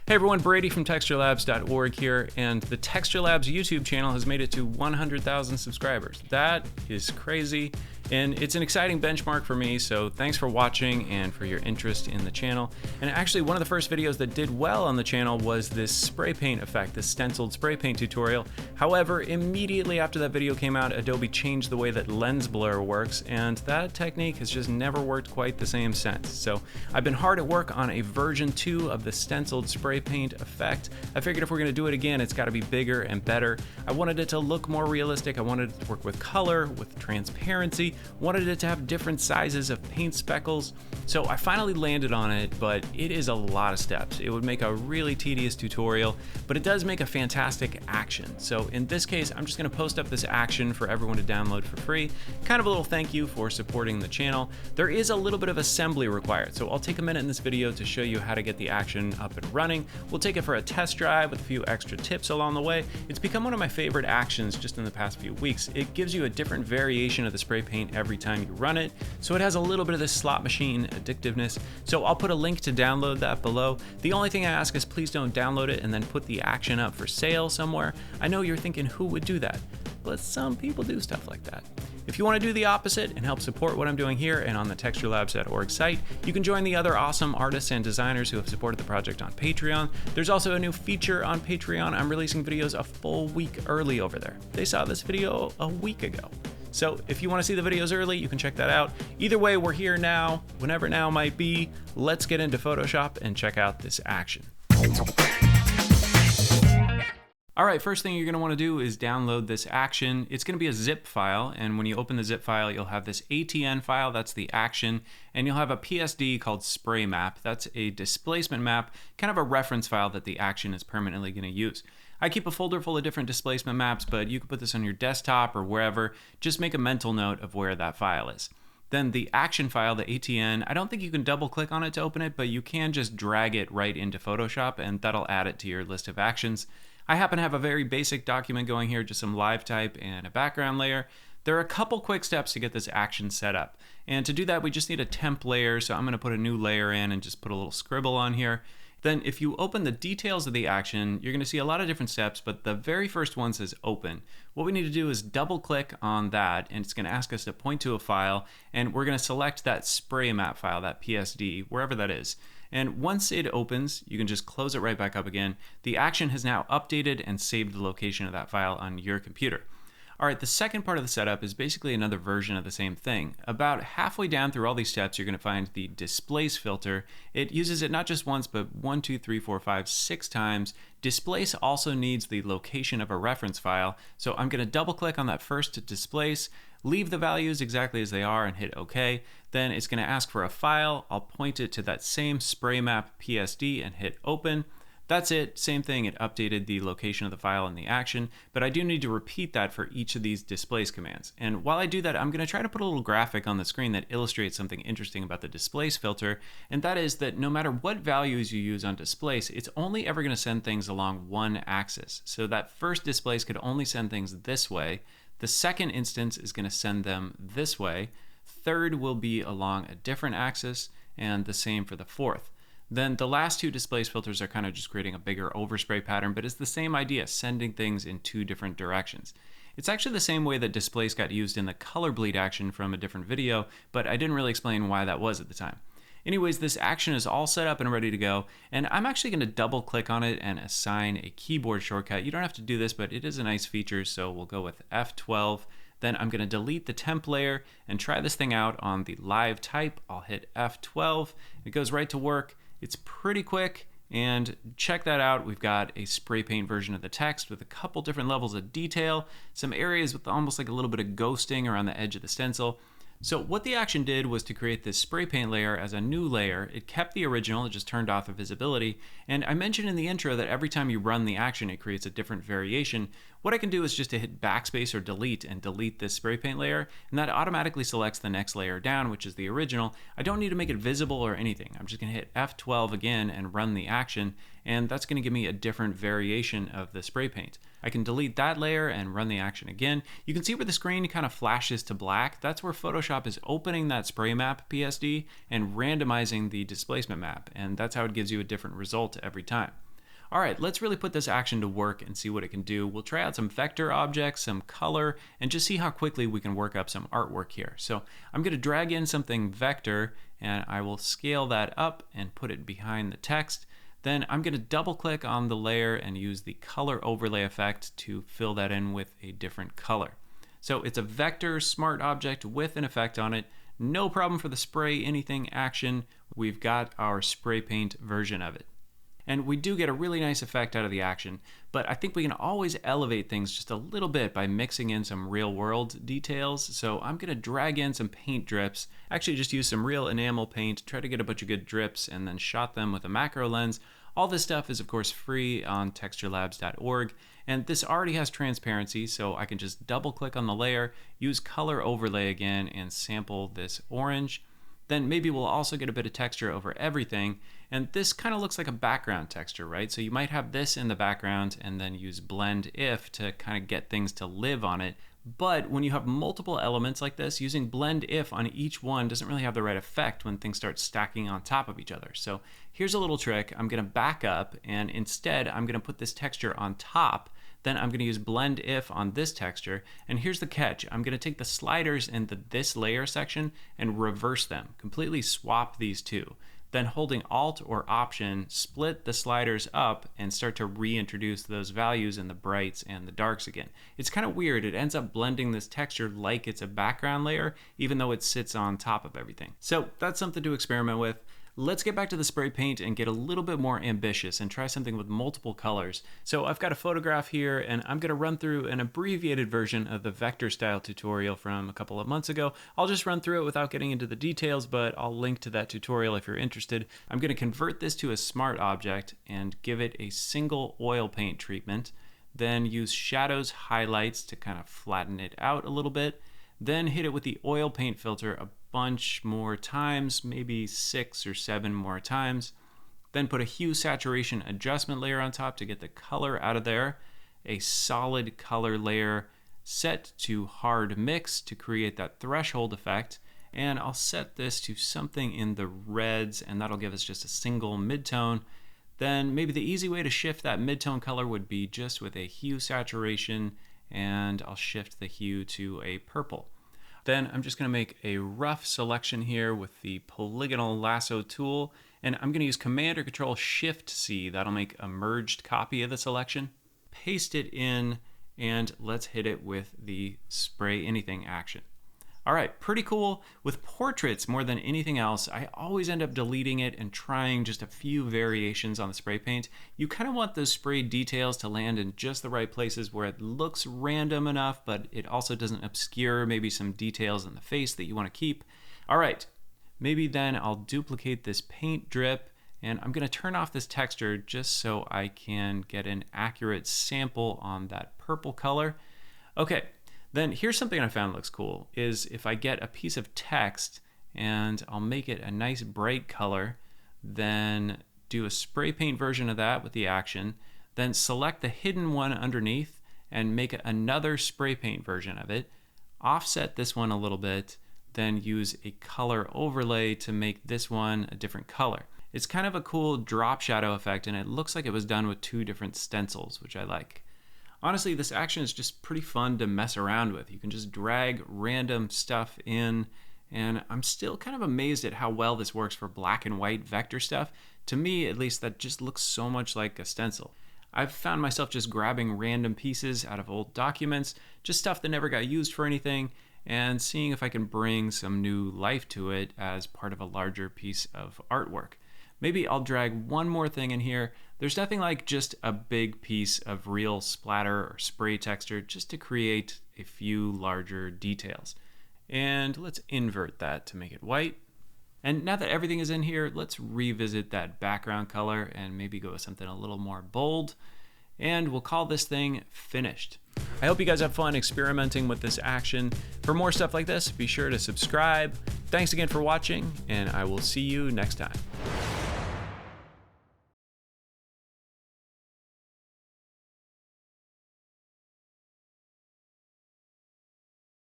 Hey everyone, Brady from Texturelabs.org here, and the Texturelabs YouTube channel has made it to 100,000 subscribers. That is crazy, and it's an exciting benchmark for me, so thanks for watching and for your interest in the channel. And actually, one of the first videos that did well on the channel was this spray paint effect, this stenciled spray paint tutorial. However, immediately after that video came out, Adobe changed the way that lens blur works, and that technique has just never worked quite the same since. So I've been hard at work on a version 2 of the stenciled spray paint effect. I figured if we're gonna do it again, it's gotta be bigger and better. I wanted it to look more realistic. I wanted it to work with color, with transparency, wanted it to have different sizes of paint speckles. So I finally landed on it, but it is a lot of steps. It would make a really tedious tutorial, but it does make a fantastic action. So in this case, I'm just gonna post up this action for everyone to download for free. Kind of a little thank you for supporting the channel. There is a little bit of assembly required, so I'll take a minute in this video to show you how to get the action up and running. We'll take it for a test drive with a few extra tips along the way. It's become one of my favorite actions just in the past few weeks. It gives you a different variation of the spray paint every time you run it, so it has a little bit of this slot machine addictiveness. So I'll put a link to download that below. The only thing I ask is please don't download it and then put the action up for sale somewhere. I know you're thinking, who would do that? But some people do stuff like that. If you want to do the opposite and help support what I'm doing here and on the Texturelabs.org site, you can join the other awesome artists and designers who have supported the project on Patreon. There's also a new feature on Patreon. I'm releasing videos a full week early over there. They saw this video a week ago. So if you want to see the videos early, you can check that out. Either way, we're here now, whenever now might be. Let's get into Photoshop and check out this action. All right, first thing you're gonna wanna do is download this action. It's gonna be a zip file, and when you open the zip file, you'll have this ATN file, that's the action, and you'll have a PSD called SprayMap. That's a displacement map, kind of a reference file that the action is permanently gonna use. I keep a folder full of different displacement maps, but you can put this on your desktop or wherever. Just make a mental note of where that file is. Then the action file, the ATN, I don't think you can double click on it to open it, but you can just drag it right into Photoshop, and that'll add it to your list of actions. I happen to have a very basic document going here, just some live type and a background layer. There are a couple quick steps to get this action set up. And to do that, we just need a temp layer. So I'm gonna put a new layer in and just put a little scribble on here. Then if you open the details of the action, you're gonna see a lot of different steps, but the very first one says open. What we need to do is double click on that, and it's gonna ask us to point to a file, and we're gonna select that spray map file, that PSD, wherever that is. And once it opens, you can just close it right back up again. The action has now updated and saved the location of that file on your computer. All right, the second part of the setup is basically another version of the same thing. About halfway down through all these steps, you're gonna find the Displace filter. It uses it not just once, but 1, 2, 3, 4, 5, 6 times. Displace also needs the location of a reference file. So I'm gonna double click on that first Displace, leave the values exactly as they are and hit OK. Then it's gonna ask for a file. I'll point it to that same SprayMap.psd and hit open. That's it, same thing, it updated the location of the file in the action, but I do need to repeat that for each of these displace commands. And while I do that, I'm gonna try to put a little graphic on the screen that illustrates something interesting about the displace filter, and that is that no matter what values you use on displace, it's only ever gonna send things along one axis. So that first displace could only send things this way. The second instance is gonna send them this way. Third will be along a different axis, and the same for the fourth. Then the last two displace filters are kind of just creating a bigger overspray pattern, but it's the same idea, sending things in two different directions. It's actually the same way that displace got used in the color bleed action from a different video, but I didn't really explain why that was at the time. Anyways, this action is all set up and ready to go, and I'm actually going to double click on it and assign a keyboard shortcut. You don't have to do this, but it is a nice feature, so we'll go with F12. Then I'm going to delete the temp layer and try this thing out on the live type. I'll hit F12. It goes right to work. It's pretty quick, and check that out. We've got a spray paint version of the text with a couple different levels of detail, some areas with almost like a little bit of ghosting around the edge of the stencil. So what the action did was to create this spray paint layer as a new layer. It kept the original, it just turned off the visibility. And I mentioned in the intro that every time you run the action, it creates a different variation. What I can do is just to hit backspace or delete and delete this spray paint layer, and that automatically selects the next layer down, which is the original. I don't need to make it visible or anything. I'm just gonna hit F12 again and run the action, and that's gonna give me a different variation of the spray paint. I can delete that layer and run the action again. You can see where the screen kind of flashes to black. That's where Photoshop is opening that SprayMap.psd and randomizing the displacement map, and that's how it gives you a different result every time. All right, let's really put this action to work and see what it can do. We'll try out some vector objects, some color, and just see how quickly we can work up some artwork here. So I'm going to drag in something vector, and I will scale that up and put it behind the text. Then I'm going to double click on the layer and use the color overlay effect to fill that in with a different color. So it's a vector smart object with an effect on it. No problem for the spray anything action. We've got our spray paint version of it. And we do get a really nice effect out of the action, but I think we can always elevate things just a little bit by mixing in some real world details. So I'm gonna drag in some paint drips, actually just use some real enamel paint, try to get a bunch of good drips and then shot them with a macro lens. All this stuff is of course free on Texturelabs.org, and this already has transparency, so I can just double click on the layer, use color overlay again and sample this orange. Then maybe we'll also get a bit of texture over everything. And this kind of looks like a background texture, right? So you might have this in the background and then use blend if to kind of get things to live on it. But when you have multiple elements like this, using blend if on each one doesn't really have the right effect when things start stacking on top of each other. So here's a little trick. I'm gonna back up and instead I'm gonna put this texture on top. Then I'm going to use blend if on this texture, and here's the catch. I'm going to take the sliders in this layer section and reverse them, completely swap these two. Then holding Alt or Option, split the sliders up and start to reintroduce those values in the brights and the darks again. It's kind of weird. It ends up blending this texture like it's a background layer, even though it sits on top of everything. So that's something to experiment with. Let's get back to the spray paint and get a little bit more ambitious and try something with multiple colors. So I've got a photograph here and I'm gonna run through an abbreviated version of the vector style tutorial from a couple of months ago. I'll just run through it without getting into the details, but I'll link to that tutorial if you're interested. I'm gonna convert this to a smart object and give it a single oil paint treatment, then use shadows, highlights to kind of flatten it out a little bit, then hit it with the oil paint filter a bunch more times, maybe 6 or 7 more times. Then put a hue saturation adjustment layer on top to get the color out of there. A solid color layer set to hard mix to create that threshold effect. And I'll set this to something in the reds, and that'll give us just a single midtone. Then maybe the easy way to shift that midtone color would be just with a hue saturation, and I'll shift the hue to a purple. Then I'm just going to make a rough selection here with the polygonal lasso tool, and I'm going to use Command or Control Shift C. That'll make a merged copy of the selection. Paste it in, and let's hit it with the spray anything action. All right, pretty cool. With portraits more than anything else, I always end up deleting it and trying just a few variations on the spray paint. You kind of want those spray details to land in just the right places where it looks random enough, but it also doesn't obscure maybe some details in the face that you want to keep. All right, maybe then I'll duplicate this paint drip, and I'm gonna turn off this texture just so I can get an accurate sample on that purple color. Okay. Then here's something I found looks cool, is if I get a piece of text and I'll make it a nice bright color, then do a spray paint version of that with the action, then select the hidden one underneath and make another spray paint version of it, offset this one a little bit, then use a color overlay to make this one a different color. It's kind of a cool drop shadow effect, and it looks like it was done with 2 different stencils, which I like. Honestly, this action is just pretty fun to mess around with. You can just drag random stuff in, and I'm still kind of amazed at how well this works for black and white vector stuff. To me, at least, that just looks so much like a stencil. I've found myself just grabbing random pieces out of old documents, just stuff that never got used for anything, and seeing if I can bring some new life to it as part of a larger piece of artwork. Maybe I'll drag one more thing in here. There's nothing like just a big piece of real splatter or spray texture just to create a few larger details. And let's invert that to make it white. And now that everything is in here, let's revisit that background color and maybe go with something a little more bold. And we'll call this thing finished. I hope you guys have fun experimenting with this action. For more stuff like this, be sure to subscribe. Thanks again for watching, and I will see you next time.